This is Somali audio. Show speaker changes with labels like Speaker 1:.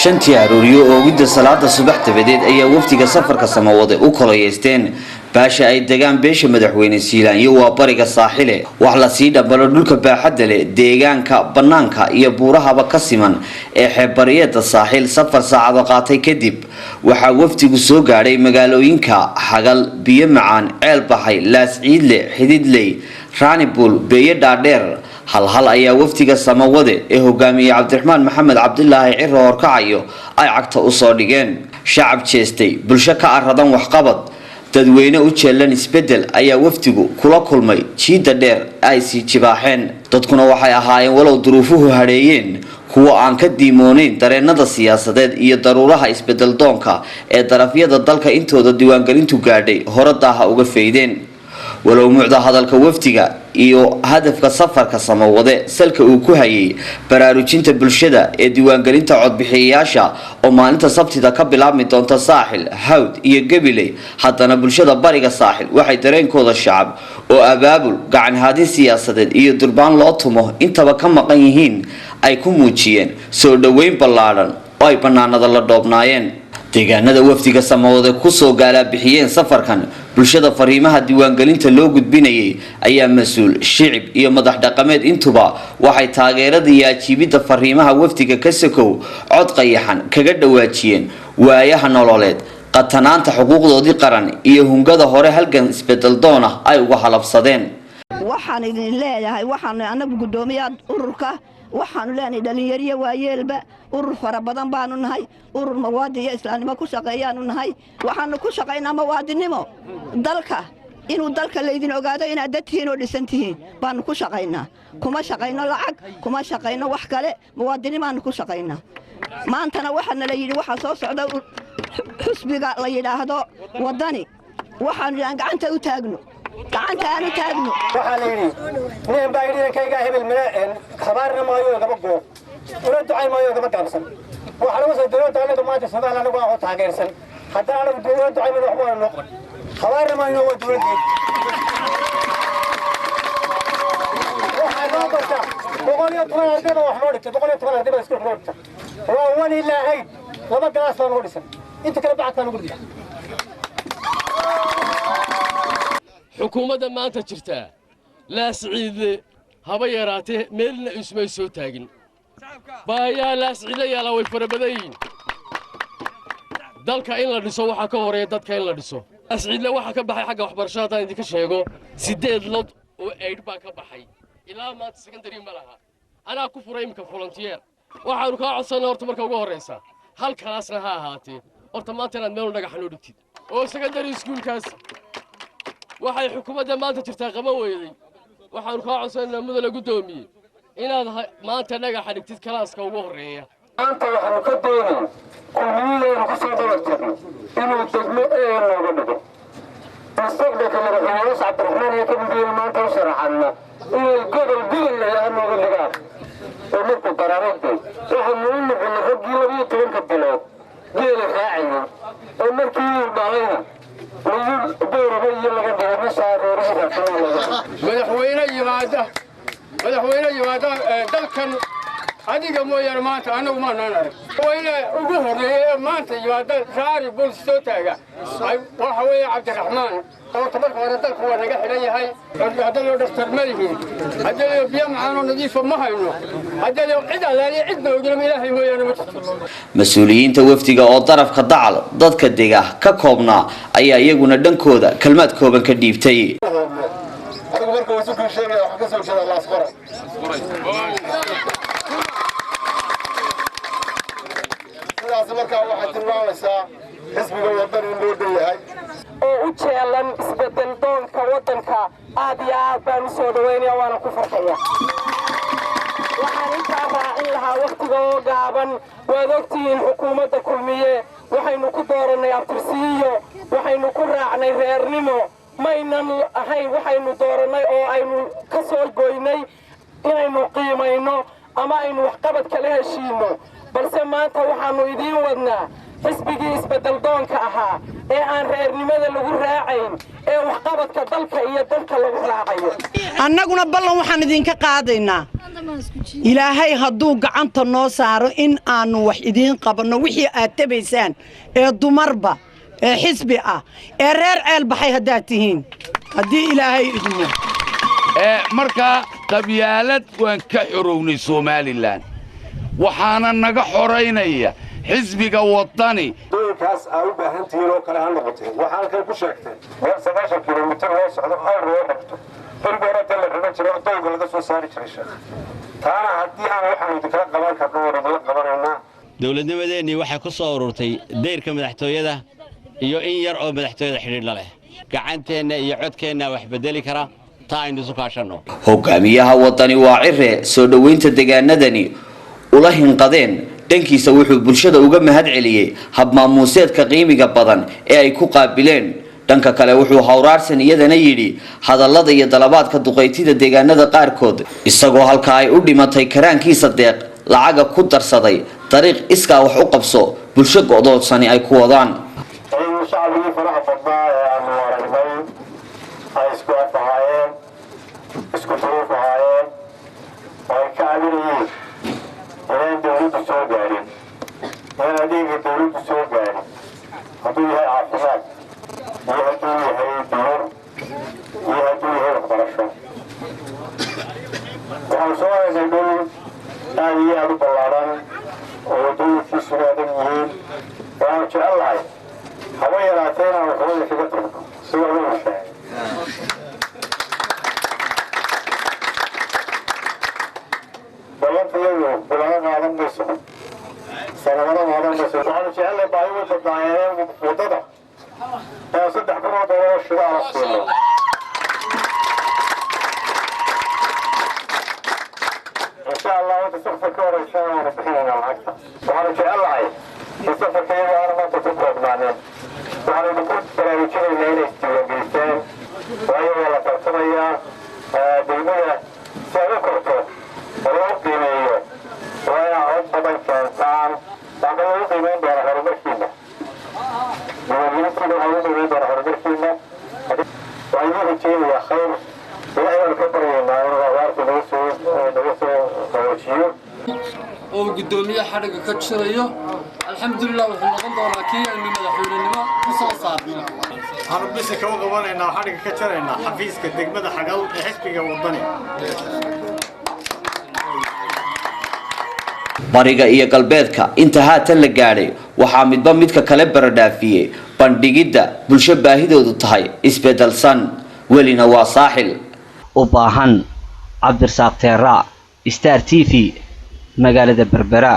Speaker 1: shantii arooriyo oo gudda salaada subax tabadeed ayaa wafdiga safarka samawade u kolayeysteen baasha ay degaan beesha madaxweyne Siilaan iyo waa bariga saaxile wax la sii dhabalo dhulka baaxadda leh deegaanka banaanka iyo buurahaba ka siman ee xeebariyada saaxil safar saacado qaatay kadib waxa wafdigu soo gaaray magaalooyinka Xagal biyo macaan ceel baxay laas ciidle xididley raanibul beeyo dhaadheer hal ayaa wafdiga samawade ee hogaamiye Cabdiraxmaan Maxamed Cabdullaahi Ciro horkacayo ay cagta u soo dhigeen shacab jeestay bulsho ka aradan wax qabad dadweyne u jeelan isbedel ayaa wafdigu kula kulmay jiida dheer ay si jibaaxeen dadkuna waxay ahaayeen walow duruufuhu hareeyeen kuwa aan ka diimooneyn dareenada siyaasadeed iyo daruuraha isbedel doonka ee darafyada dalka intooda diiwaangelintu gaadhay horadaaha uga feedeen walow mucda hadalka wafdiga iyo hadafka safarka samawade salka uu ku hayay baraarujinta bulshada ee diiwaangelinta codbixiyayaasha oo maalinta sabtida ka bilaabmi doonta saaxil hawd iyo gabiley haddana bulshada bariga saaxil waxay dareenkooda shacab oo abaabul gacan haadin siyaasadeed iyo durbaan loo tumo intaba ka maqan yihiin ay ku muujiyeen soo dhaweyn ballaaran oo ay banaanada la dhoobnaayeen deegaanada wafdiga samawade ku soo gaala bixiyeen safarkan bulshada fariimaha diiwaangelinta loo gudbinayay ayaa mas'uul shicib iyo madax dhaqameed intuba waxay taageerada iyo ajiibida fariimaha wafdiga ka sakow cod qayaxan kaga dhawaajiyeen waayaha nololeed qatanaanta xuquuqdoodii qaran iyo hungada hore halgan isbedel doona ay uga halabsadeen
Speaker 2: waxaan idin leeyahay waxaan anagu gudoomiyaha ururka waxaan leenahay dhalinyaro waayeelba urur fara badan baanu nahay urur mawaadi iyo islaamnimo ku shaqeeyaan nahay waxaan ku shaqeynaa mawaadinimo dalka inuu dalka leedin ogaado inaad dadkiin oo dhisantihiin baan ku shaqeynaa kuma shaqeyno lacag kuma shaqeyno wax kale mawaadinimaan ku shaqeynaa maantana waxaan la yiri waxa soo socda xusbiga la yiraahdo wadani waxaan gacanta u taagno gacantaanu taagno
Speaker 3: waxa la yiri nin baa yiri kayga hebel meel khabarna maayo gaba go ula ducay maayo gaba gaabsan waxa lagu soo diray taanada maanta Soomaaliya lagu aqoon taageersan hadda anagu dawladda ducay madax waa noqon khabarna maayo waa dawladda waxa loo barta boqoliyo toban ardayda wax loo dhigtay boqoliyo toban ardayda isku loo dhigtay waa wani ilaahay laba galaas loo dhisan inta kala bacad lagu dhigay
Speaker 4: xukuumadda maanta jirta laas ciidle haba yaraatee meelna ismay soo taagin baayaa laas ciidle yaala way farabadayn dalka in la dhiso waxa ka horeeya dadka in la dhiso laas ciidle waxa ka baxay xagga waxbarashada aan idinka sheego 8 lod oo aid baa ka baxay ilaa maanta secondary ma laha anaa ku furay imka volunteer waxaanu ka codsanaa horta marka ugu horeysa hal kalaasna ha ahaatee horta maanta inaad meel dhagax loo dhigtid oo secondary schoolkaas waxay xukuumadda maanta jirtaa qaba weeyday waxaan ka codsanaa mudane gudoomiye inaad maanta dhagax dhigtid kalaaska ugu horeeya
Speaker 3: maanta waxaan ka doonaa kulmiyeena ku soo dhawaaqay inuu degmo ee looga dhigo mustaqbalka madaxweynaha Cabdiraxmaan iyo kamidina maanta u sharaxana inay gobol leeyahay looga dhigaa oo markuu baraarantay waxaan u noqonay raggii 12 bilood geela raacayay oo markii uu dhalayna
Speaker 5: madaxweyne yimaada dalkan adiga mooyaan maanta anagu ma naan wayna ugu horeeyay maanta yimaada raari bul soo taaga waxa weeye Cabdiraxmaan oo tabarka hore dalku waa naga xiran yahay hadda loo dhaqtar malihiin hadda biyo macaan nadiif ma hayno hadda cid alaali cid noogina ilaahay mooyaan ma jirto
Speaker 1: mas'uuliyiinta wafdiga oo darafka dacal dadka deega ka koobna ayaa iyaguna dhankooda kalmaad kooban ka dhiibtay
Speaker 3: adigu marka uu soo sheegay wax ka soo jeeda laas qoray sidaas marka waxa tilmaamaysaa xisbiga wadani loo dheeyahay
Speaker 6: oo u jeelan isbedel doonka wadanka aad iyo aad baan u soo dhaweynaya waana ku farxaya waxaan intaa raacin lahaa waqtiga oo gaaban waad ogtihiin xukuumadda kulmiye waxaynu ku dooranay abtirsiiyo waxaynu ku raacnay reernimo maynan ahayn waxaynu dooranay oo aynu ka soo goynay inaynu qiimayno ama aynu waxqabad kala heshiino balse maanta waxaanu idiin wadnaa xisbigii isbedel doonka ahaa ee aan reernimada lagu raacayn ee waxqabadka dalka iyo dalka lagu raacayo
Speaker 2: annaguna ballan waxaan idinka qaadaynaa
Speaker 7: ilaahay hadduu gacanta noo saaro in aanu wax idiin qabanno wixii aad tabaysaan ee dumarba ee xisbi ah ee reer ceel baxay haddaad tihiin haddii ilaahay idmo
Speaker 8: markaa qabyaalad waan ka xorownay somalilan waxaana naga xoraynaya xisbiga wadani
Speaker 3: doonkaas aa u baahan tihiin oo kale ha noqotee waxaa halkan ku sheegtay meel 9 kilomitir loo socdo hal loo qabto berberada la raban jiro doonka laga soo saari jiray sheekh taana haddii aan waxaan idinkala qaban karno wada qabanaynaa
Speaker 9: dowladnimadeennii waxay ku soo ururtay dayrka madaxtooyada iyo in yar oo madaxtooyada xidhiidh la leh gacanteenna iyo codkeenna wax bedeli kara taa aynu isu kaashanno
Speaker 1: hogaamiyaha wadani waa Cire soo dhaweynta deegaanadani ula hinqadeen dhankiisa wuxuu bulshada uga mahad celiyay hab maamuuseedka qiimiga badan ee ay ku qaabileen dhanka kale wuxuu hawraarsan iyadana yidhi hadallada iyo dalabaadka duqeytida deegaanada qaarkood isagoo halka ay u dhimatay karaankiisa deeq lacaga ku darsaday dariiq iskaa wax u qabso bulsho go'doodsani ay ku wadaan
Speaker 3: shacabigii faraha badnaa ee aanu aragnay ay isku afahaayeen isku duruuf ahaayeen oo ay ka caminayeen inaan dawladdu soo gaarin inaan adeega dawladdu soo gaarin hadduu yahay caafimaad iyo hadduu yahay biyo iyo hadduu yahay waxbarasho waxaan soo aragnay dhul aad iyo aad u ballaaran oo waddooyinkiisuna adag yihiin waxaan jecelahay haba yaraatee inaan waxooda kaga tagno sida ugu sheegay balantayadu bilana qaadan mayso sanadana qaadan mayso waxaanu jecelnahay baahidu badnaayeen waddada inaan 3 kun oo doolar shidaala siino insha allah wada safarka horeysa waanu bixinaynaa lacagta waxaanu jecelnahay in safarkayadu aana maanta ku koobnaaneen waxaanu ku baraarujinaynaa inay isdiiwaangelistaan waayo waa la tartamayaa degmada si ay u korto oo loo qiimeeyo waa inaa cod badan keentaan waxaa lagu qiimeyn doonaa horumarkiina diiwaangelintiina waxaa lagu qiimeyn doonaa horumarkiina waxaa idin rajeynayaa khayr ilaahay waan ka baryaynaa inuu abaarta naga soo qaboojiyo
Speaker 10: oo gudoomiyaha xadhiga ka jirayo alxamdulilah wuxuu noqon doonaa kii aynu madaxweynenimo ku soo saarnay
Speaker 11: waxaanu bisi ka qabanaynaa xadhiga ka jaraynaa xafiiska degmada xagal ee xisbiga wadani
Speaker 1: bariga iyo galbeedka inta haatan la gaadhay waxaa midba midka kale baradhaafiyey bandhigidda bulsho baahidoodu tahay isbedelsan welina waa saaxil u baahan cabdirasaaq teera star TV magaalada Berbera.